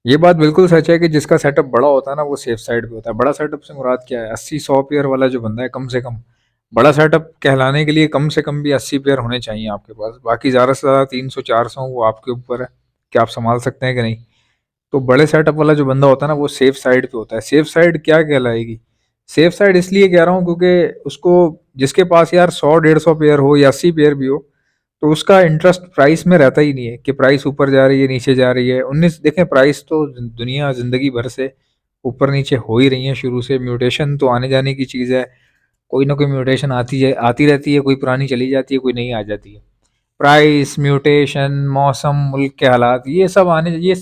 ये बात बिल्कुल सच है कि जिसका सेटअप बड़ा होता है ना वो सेफ साइड पे होता है। बड़ा सेटअप से मुराद क्या है? 80-100 पेयर वाला जो बंदा है, कम से कम बड़ा सेटअप कहलाने के लिए कम से कम भी 80 पेयर होने चाहिए आपके पास। बाकी ज़्यादा से ज़्यादा 300-400 वो आपके ऊपर है कि आप संभाल सकते हैं कि नहीं। तो बड़े सेटअप वाला जो बंदा होता है ना वो सेफ साइड पे होता है। सेफ साइड क्या कहलाएगी? सेफ साइड इसलिए कह रहा हूँ क्योंकि उसको, जिसके पास यार 100-150 पेयर हो या 80 पेयर भी हो, तो उसका इंटरेस्ट प्राइस में रहता ही नहीं है कि प्राइस ऊपर जा रही है नीचे जा रही है। 19 देखें, प्राइस तो दुनिया जिंदगी भर से ऊपर नीचे हो ही रही है शुरू से। म्यूटेशन तो आने जाने की चीज़ है। कोई ना कोई म्यूटेशन आती है, आती रहती है, कोई पुरानी चली जाती है, कोई नई आ जाती है। प्राइस, म्यूटेशन, मौसम, मुल्क के हालात, ये सब आने, ये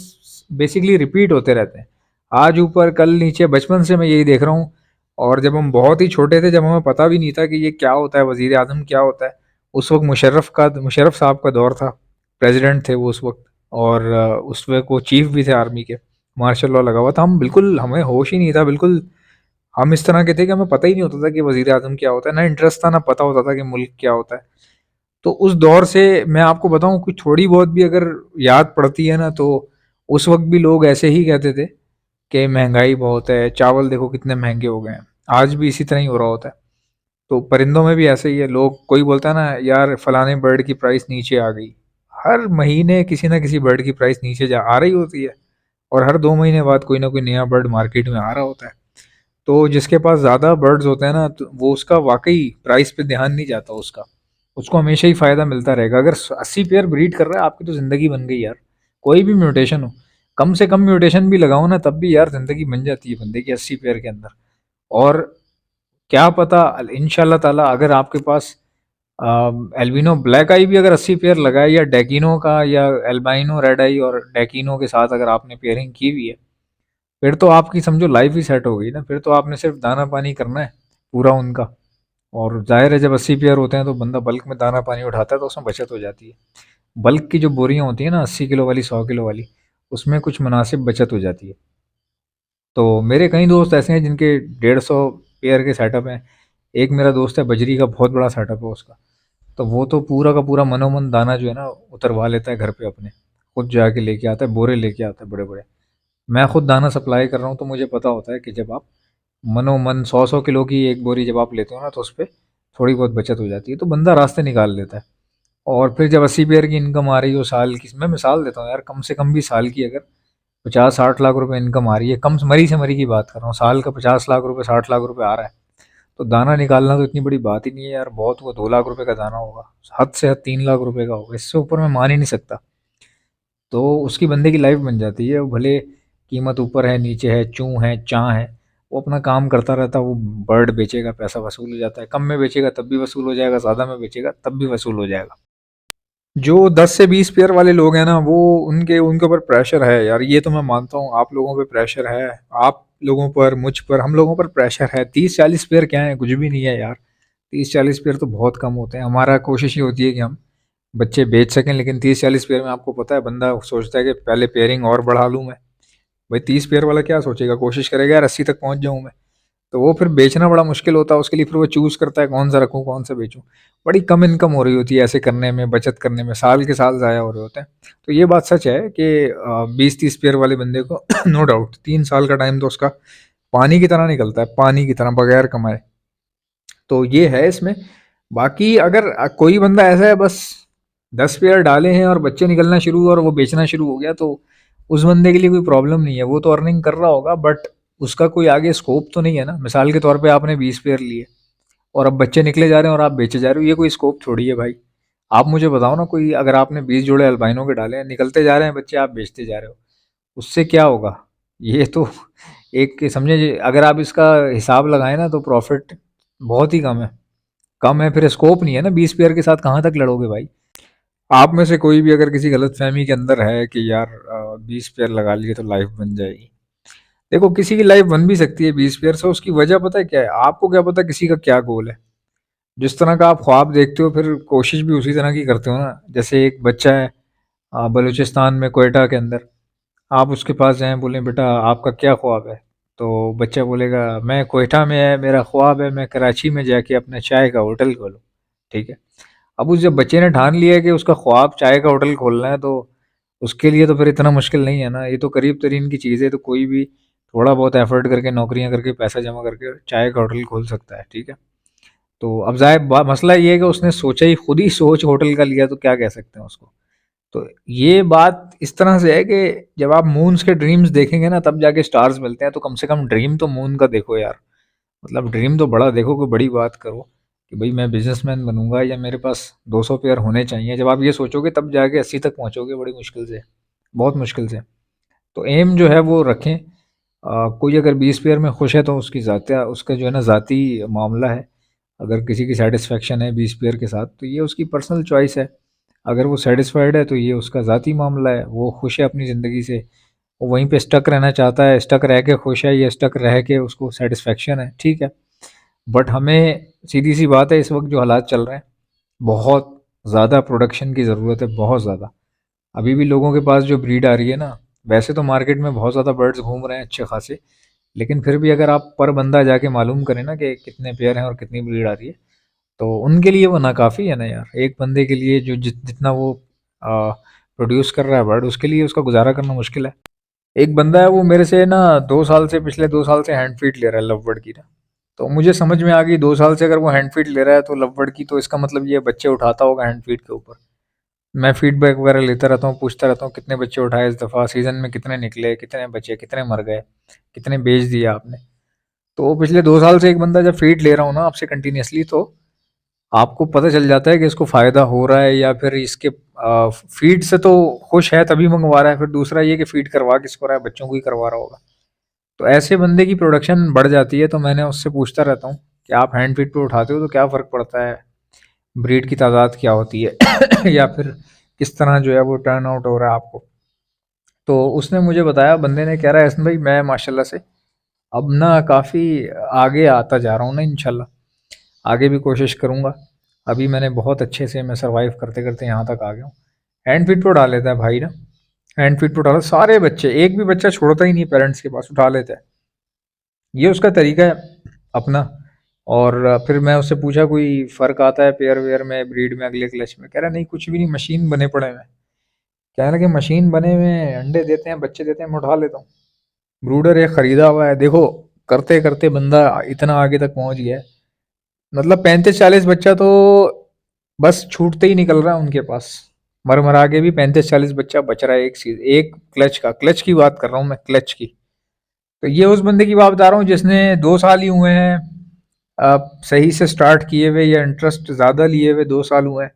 बेसिकली रिपीट होते रहते हैं। आज ऊपर कल नीचे, बचपन से मैं यही देख रहा हूँ। और जब हम बहुत ही छोटे थे, जब हमें पता भी नहीं था कि ये क्या होता है, वजीर आजम क्या होता है। उस वक्त मुशर्रफ साहब का दौर था। प्रेसिडेंट थे वो उस वक्त। और उस वक्त वो चीफ भी थे आर्मी के। मार्शल लॉ लगा हुआ था, हम बिल्कुल, हमें होश ही नहीं था बिल्कुल। हम इस तरह के थे कि हमें पता ही नहीं होता था कि वजीर आजम क्या होता है, ना इंटरेस्ट था, ना पता होता था कि मुल्क क्या होता है। तो उस दौर से मैं आपको बताऊं, कुछ थोड़ी बहुत भी अगर याद पड़ती है ना, तो उस वक्त भी लोग ऐसे ही कहते थे कि महंगाई बहुत है, चावल देखो कितने महंगे हो गए हैं। आज भी इसी तरह ही हो रहा होता है। तो परिंदों में भी ऐसे ही है। लोग, कोई बोलता है ना यार फलाने बर्ड की प्राइस नीचे आ गई, हर महीने किसी ना किसी बर्ड की प्राइस नीचे जा आ रही होती है। और हर 2 महीने बाद कोई ना कोई नया बर्ड मार्केट में आ रहा होता है। तो जिसके पास ज़्यादा बर्ड्स होते हैं ना, तो वो उसका वाकई प्राइस पे ध्यान नहीं जाता उसका। उसको हमेशा ही फ़ायदा मिलता रहेगा। अगर 80 पेयर ब्रीड कर रहा है, आपकी तो ज़िंदगी बन गई यार। कोई भी म्यूटेशन हो, कम से कम म्यूटेशन भी लगाओ ना, तब भी यार ज़िंदगी बन जाती है बंदे की 80 पेयर के अंदर। और क्या पता, इंशाल्लाह ताला अगर आपके पास एल्बिनो ब्लैक आई भी अगर 80 पेयर लगाए, या डेकिनो का, या एल्बाइनो रेड आई और डेकिनो के साथ अगर आपने पेयरिंग की हुई है, फिर तो आपकी समझो लाइफ ही सेट हो गई ना। फिर तो आपने सिर्फ दाना पानी करना है पूरा उनका। और जाहिर है, जब 80 पेयर होते हैं तो बंदा बल्क में दाना पानी उठाता है तो उसमें बचत हो जाती है। बल्क की जो बोरियां होती है ना, 80 किलो वाली, 100 किलो वाली, उसमें कुछ मुनासिब बचत हो जाती है। तो मेरे कई दोस्त ऐसे हैं जिनके 150 पेयर के सेटअप हैं। एक मेरा दोस्त है, बजरी का बहुत बड़ा सेटअप है उसका। तो वो तो पूरा का पूरा मनोमन दाना जो है ना उतरवा लेता है घर पे अपने। खुद जाके लेके आता है, बोरे लेके आता है बड़े बड़े। मैं खुद दाना सप्लाई कर रहा हूँ तो मुझे पता होता है कि जब आप मनोमन 100-100 किलो की एक बोरी जब आप लेते हो ना, तो उस पर थोड़ी बहुत बचत हो जाती है, तो बंदा रास्ते निकाल लेता है। और फिर जब 80 पेयर की इनकम आ रही हो साल की, मैं मिसाल देता हूँ यार, कम से कम भी साल की अगर 50-60 लाख रुपए इनकम आ रही है, कम मरी से मरी की बात कर रहा हूँ, साल का 50 लाख रुपए, 60 लाख रुपए आ रहा है, तो दाना निकालना तो इतनी बड़ी बात ही नहीं है यार। बहुत हुआ 2 लाख रुपए का दाना होगा, हद से हद 3 लाख रुपए का होगा, इससे ऊपर मैं मान ही नहीं सकता। तो उसकी बंदे की लाइफ बन जाती है। वो भले कीमत ऊपर है, नीचे है, चूं है, चाँ है, वो अपना काम करता रहता है। वो बर्ड बेचेगा, पैसा वसूल हो जाता है। कम में बेचेगा तब भी वसूल हो जाएगा, ज़्यादा में बेचेगा तब भी वसूल हो जाएगा। जो 10 से 20 पेयर वाले लोग हैं ना, वो उनके उनके ऊपर प्रेशर है यार, ये तो मैं मानता हूँ। आप लोगों पे प्रेशर है, आप लोगों पर, मुझ पर, हम लोगों पर प्रेशर है। 30-40 पेयर क्या है, कुछ भी नहीं है यार। 30-40 पेयर तो बहुत कम होते हैं। हमारा कोशिश ये होती है कि हम बच्चे बेच सकें, लेकिन 30-40 पेयर में आपको पता है, बंदा सोचता है कि पहले पेयरिंग और बढ़ा लूँ मैं। भाई 30 पेयर वाला क्या सोचेगा, कोशिश करेगा यार 80 तक पहुंच जाऊं मैं। तो वो फिर बेचना बड़ा मुश्किल होता है उसके लिए। फिर वो चूज करता है कौन सा रखूं, कौन सा बेचूं। बड़ी कम इनकम हो रही होती है ऐसे करने में, बचत करने में साल के साल ज़ाया हो रहे होते हैं। तो ये बात सच है कि 20-30 पेयर वाले बंदे को नो डाउट 3 साल का टाइम तो उसका पानी की तरह निकलता है, पानी की तरह, बगैर कमाए। तो ये है इसमें। बाकी अगर कोई बंदा ऐसा है, बस 10 पेयर डाले हैं और बच्चे निकलना शुरू और वो बेचना शुरू हो गया, तो उस बंदे के लिए कोई प्रॉब्लम नहीं है। वो तो अर्निंग कर रहा होगा, बट उसका कोई आगे स्कोप तो नहीं है ना। मिसाल के तौर पे आपने 20 पेयर लिए और अब बच्चे निकले जा रहे हैं और आप बेचे जा रहे हो, ये कोई स्कोप थोड़ी है भाई। आप मुझे बताओ ना, कोई अगर आपने 20 जोड़े अल्बाइनो के डाले हैं, निकलते जा रहे हैं बच्चे, आप बेचते जा रहे हो, उससे क्या होगा? ये तो एक समझे अगर आप इसका हिसाब लगाएं ना, तो प्रॉफिट बहुत ही कम है। कम है, फिर स्कोप नहीं है ना। 20 पेयर के साथ कहाँ तक लड़ोगे भाई? आप में से कोई भी अगर किसी गलत फहमी के अंदर है कि यार 20 पेयर लगा लिए तो लाइफ बन जाएगी, देखो किसी की लाइफ बन भी सकती है 20 पेयर से। उसकी वजह पता है क्या है? आपको क्या पता किसी का क्या गोल है। जिस तरह का आप ख्वाब देखते हो, फिर कोशिश भी उसी तरह की करते हो ना। जैसे एक बच्चा है बलूचिस्तान में, कोयटा के अंदर, आप उसके पास जाएं, बोलें बेटा आपका क्या ख्वाब है, तो बच्चा बोलेगा मैं कोयटा में है, मेरा ख्वाब है मैं कराची में जाके अपना चाय का होटल खोलूँ। ठीक है। अब उस जब बच्चे ने ठान लिया है कि उसका ख्वाब चाय का होटल खोलना है, तो उसके लिए तो फिर इतना मुश्किल नहीं है ना, ये तो करीब तरीन की चीज़ है, तो कोई भी थोड़ा बहुत एफर्ट करके नौकरियां करके पैसा जमा करके चाय का होटल खोल सकता है, ठीक है। तो अब मसला ये है कि उसने सोचा ही, खुद ही सोच होटल का लिया, तो क्या कह सकते हैं उसको। तो ये बात इस तरह से है कि जब आप मून्स के ड्रीम्स देखेंगे ना तब जाके स्टार्स मिलते हैं, तो कम से कम ड्रीम तो मून का देखो यार। मतलब ड्रीम तो बड़ा देखो, कोई बड़ी बात करो कि भाई मैं बिजनेसमैन बनूंगा या मेरे पास 200 पेयर होने चाहिए। जब आप ये सोचोगे तब जाके 80 तक पहुंचोगे, बड़ी मुश्किल से, बहुत मुश्किल से। तो एम जो है वो रखें। कोई अगर 20 पेयर में खुश है तो उसकी ज़ाती, उसका जो है ना ज़ाती मामला है। अगर किसी की सेटिस्फेक्शन है 20 पेयर के साथ तो ये उसकी पर्सनल चॉइस है। अगर वो सेटिस्फाइड है तो ये उसका ज़ाती मामला है, वो खुश है अपनी ज़िंदगी से, वो वहीं पे स्टक रहना चाहता है, स्टक रह के खुश है या स्टक रह के उसको सेटिस्फेक्शन है, ठीक है। बट हमें सीधी सी बात है, इस वक्त जो हालात चल रहे हैं, बहुत ज़्यादा प्रोडक्शन की ज़रूरत है, बहुत ज़्यादा। अभी भी लोगों के पास जो ब्रीड आ रही है ना, वैसे तो मार्केट में बहुत ज़्यादा बर्ड्स घूम रहे हैं अच्छे खासे, लेकिन फिर भी अगर आप पर बंदा जाके मालूम करें ना कि कितने पेयर हैं और कितनी ब्रीड आ रही है, तो उनके लिए वो नाकाफ़ी है ना यार। एक बंदे के लिए जो जितना वो प्रोड्यूस कर रहा है बर्ड, उसके लिए उसका गुजारा करना मुश्किल है। एक बंदा है वो मेरे से ना 2 साल से, पिछले 2 साल से हैंड फीड ले रहा है लव बर्ड की ना। तो मुझे समझ में आ गई, 2 साल से अगर वो हैंड फीड ले रहा है तो लव बर्ड की, तो इसका मतलब ये बच्चे उठाता होगा हैंड फीड के ऊपर। मैं फीडबैक वगैरह लेता रहता हूँ, पूछता रहता हूँ कितने बच्चे उठाए इस दफ़ा, सीज़न में कितने निकले, कितने बचे, कितने मर गए, कितने बेच दिए आपने। तो वो पिछले 2 साल से एक बंदा जब फीड ले रहा हूँ ना आपसे कंटिन्यूसली, तो आपको पता चल जाता है कि इसको फ़ायदा हो रहा है या फिर इसके फीड से तो खुश है तभी मंगवा रहा है। फिर दूसरा ये कि फीड करवा किसको रहा है, बच्चों को ही करवा रहा होगा। तो ऐसे बंदे की प्रोडक्शन बढ़ जाती है। तो मैंने उससे पूछता रहता हूँ कि आप हैंड फीड पे उठाते हो तो क्या फ़र्क पड़ता है, ब्रीड की तादाद क्या होती है या फिर किस तरह जो है वो टर्न आउट हो रहा है आपको। तो उसने मुझे बताया, बंदे ने, कह रहा है हसन भाई मैं माशाल्लाह से अब ना काफ़ी आगे आता जा रहा हूँ ना, इंशाल्लाह आगे भी कोशिश करूँगा। अभी मैंने बहुत अच्छे से, मैं सर्वाइव करते करते यहाँ तक आ गया हूँ। हैंड फीड पे उठा लेता है भाई ना, हैंड फीड पे उठा लेता, सारे बच्चे, एक भी बच्चा छोड़ता ही नहीं पेरेंट्स के पास, उठा लेता है। ये उसका तरीका है अपना। और फिर मैं उससे पूछा कोई फ़र्क आता है पेयर वेयर में, ब्रीड में, अगले क्लच में। कह रहा नहीं कुछ भी नहीं, मशीन बने पड़े हैं। कह रहा कि मशीन बने हुए हैं, अंडे देते हैं, बच्चे देते हैं, मैं उठा लेता हूँ। ब्रूडर एक खरीदा हुआ है, देखो करते करते बंदा इतना आगे तक पहुंच गया है। मतलब 35-40 बच्चा तो बस छूटते ही निकल रहा है उनके पास। मर मरा के भी 35-40 बच्चा बच रहा है एक चीज, एक क्लच की बात कर रहा हूँ मैं, क्लच की। तो ये उस बंदे की बात बता रहा हूँ जिसने 2 साल ही हुए हैं सही से स्टार्ट किए हुए, या इंटरेस्ट ज़्यादा लिए हुए 2 साल हुए हैं।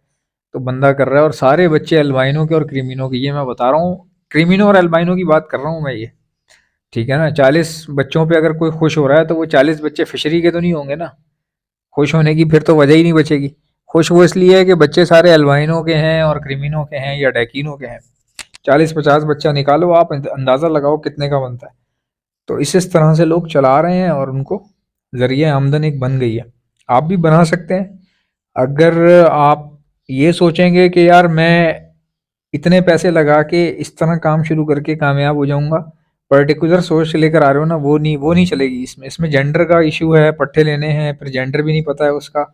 तो बंदा कर रहा है, और सारे बच्चे अल्बाइनो के और क्रीमिनो के, ये मैं बता रहा हूँ, क्रीमिनो और अल्बाइनो की बात कर रहा हूँ मैं ये, ठीक है ना। 40 बच्चों पे अगर कोई खुश हो रहा है तो वो 40 बच्चे फिशरी के तो नहीं होंगे ना। खुश होने की फिर तो वजह ही नहीं बचेगी। खुश वो इसलिए है कि बच्चे सारे अल्बाइनो के हैं और क्रिमिनो के हैं या डैकिनो के हैं। 40-50 बच्चा निकालो, आप अंदाज़ा लगाओ कितने का बनता है। तो इस तरह से लोग चला रहे हैं और उनको ज़रिए आमदन एक बन गई है। आप भी बना सकते हैं अगर आप ये सोचेंगे कि यार मैं इतने पैसे लगा के इस तरह काम शुरू करके कामयाब हो जाऊंगा। पर्टिकुलर सोच लेकर आ रहे हो ना, वो नहीं चलेगी। इसमें जेंडर का इशू है, पट्टे लेने हैं, फिर जेंडर भी नहीं पता है उसका,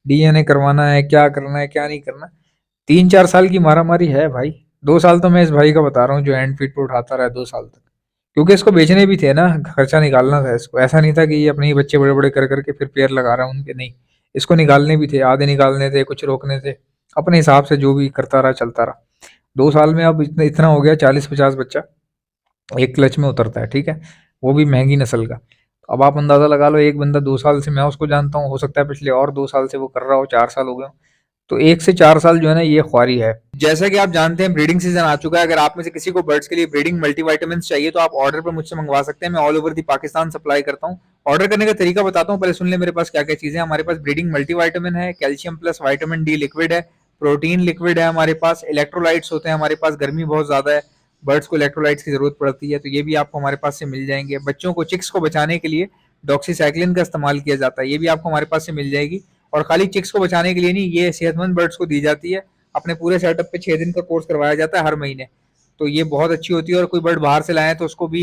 डीएनए करवाना है, क्या करना है क्या नहीं करना। 3-4 साल की मारा मारी है भाई। 2 साल तो मैं इस भाई का बता रहा हूँ जो हैंड फीट पे उठाता रहा 2 साल तक, क्योंकि इसको बेचने भी थे ना, खर्चा निकालना था इसको। ऐसा नहीं था कि ये अपने ही बच्चे बड़े बड़े कर करके फिर पेड़ लगा रहा है उनके, नहीं। इसको निकालने भी थे, आधे निकालने थे, कुछ रोकने थे। अपने हिसाब से जो भी करता रहा चलता रहा। 2 साल में अब इतना इतना हो गया, 40-50 बच्चा एक क्लच में उतरता है, ठीक है। वो भी महंगी नस्ल का। अब आप अंदाजा लगा लो, एक बंदा 2 साल से, मैं उसको जानता हूँ, हो सकता है पिछले और 2 साल से वो कर रहा हो, 4 साल हो गए हों। तो 1 से 4 साल जो है ना ये ख्वारी है। जैसा कि आप जानते हैं ब्रीडिंग सीजन आ चुका है। अगर आप में से किसी को बर्ड्स के लिए ब्रीडिंग मल्टीविटामिन चाहिए तो आप ऑर्डर पर मुझसे मंगवा सकते हैं। मैं all over the Pakistan supply करता हूँ। ऑर्डर करने का तरीका बताता हूँ, पहले सुन ले मेरे पास क्या क्या चीजें। हमारे पास ब्रीडिंग मल्टीविटामिन है, calcium plus vitamin D liquid है, प्रोटीन लिक्विड है हमारे पास, इलेक्ट्रोलाइट्स होते हैं हमारे पास। गर्मी बहुत ज्यादा है, बर्ड्स को इलेक्ट्रोलाइट्स की जरूरत पड़ती है, तो ये भी आपको हमारे पास से मिल जाएंगे। बच्चों को, चिक्स को बचाने के लिए डॉक्सीसाइक्लिन का इस्तेमाल किया जाता है, ये भी आपको हमारे पास से मिल जाएगी। और खाली चिक्स को बचाने के लिए नहीं, ये सेहतमंद बर्ड्स को दी जाती है। अपने पूरे सेटअप पे 6 दिन का कोर्स करवाया जाता है हर महीने। तो ये बहुत अच्छी होती है। और कोई बर्ड बाहर से लाए तो उसको भी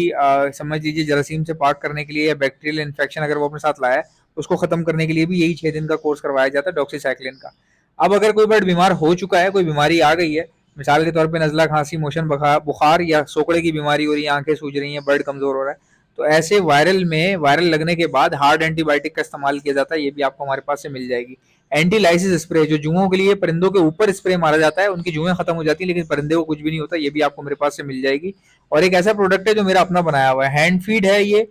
समझ लीजिए जरासीम से पाक करने के लिए, या बैक्टीरियल इन्फेक्शन अगर वो अपने साथ लाया है उसको खत्म करने के लिए भी यही 6 दिन का कोर्स करवाया जाता है डॉक्सीसाइक्लिन का। अब अगर कोई बर्ड बीमार हो चुका है, कोई बीमारी आ गई है, मिसाल के तौर पे नज़ला, खांसी, मोशन, बुखार या सोकड़े की बीमारी हो रही है, आंखें सूज रही हैं, ब्लड कमजोर हो रहा है, तो ऐसे वायरल लगने के बाद हार्ड एंटीबायोटिक का इस्तेमाल किया जाता है। ये भी आपको हमारे पास से मिल जाएगी। एंटी लाइसिस स्प्रे, जो जुओं के लिए परिंदों के ऊपर स्प्रे मारा जाता है, उनकी जुएं खत्म हो जाती है लेकिन परिंदे को कुछ भी नहीं होता, ये भी आपको मेरे पास से मिल जाएगी। और एक ऐसा प्रोडक्ट है जो मेरा अपना बनाया हुआ है, हैंड फीड है ये।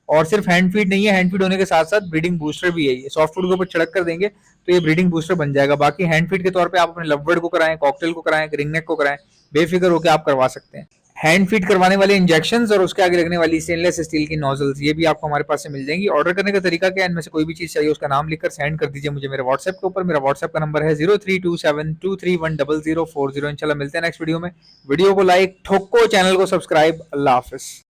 और सिर्फ हैंड फीड नहीं है, हैंड फीड होने के साथ साथ ब्रीडिंग बूस्टर भी है। ये सॉफ्ट फूड के ऊपर छिड़क कर देंगे तो ये ब्रीडिंग बूस्टर बन जाएगा। बाकी हैंड फीड के तौर पे आप अपने लवबर्ड को कराएं, कॉकटेल को कराएं, रिंगनेक को कराएं, बेफिक्र होकर आप करवा सकते हैं। हैंड फीड करवाने वाले इंजेक्शंस और उसके आगे लगने वाली स्टेनलेस स्टील की नोजल्स, ये भी आपको हमारे पास से मिल जाएंगी। ऑर्डर करने का तरीका क्या है, इनमें से कोई भी चीज चाहिए उसका नाम लिखकर सेंड कर दीजिए मुझे मेरे व्हाट्सएप के ऊपर। मेरा व्हाट्सएप का नंबर है 032723100040। इंशाल्लाह मिलते हैं नेक्स्ट वीडियो में। वीडियो को लाइक ठोको, चैनल को सब्सक्राइब। अल्लाह हाफिज।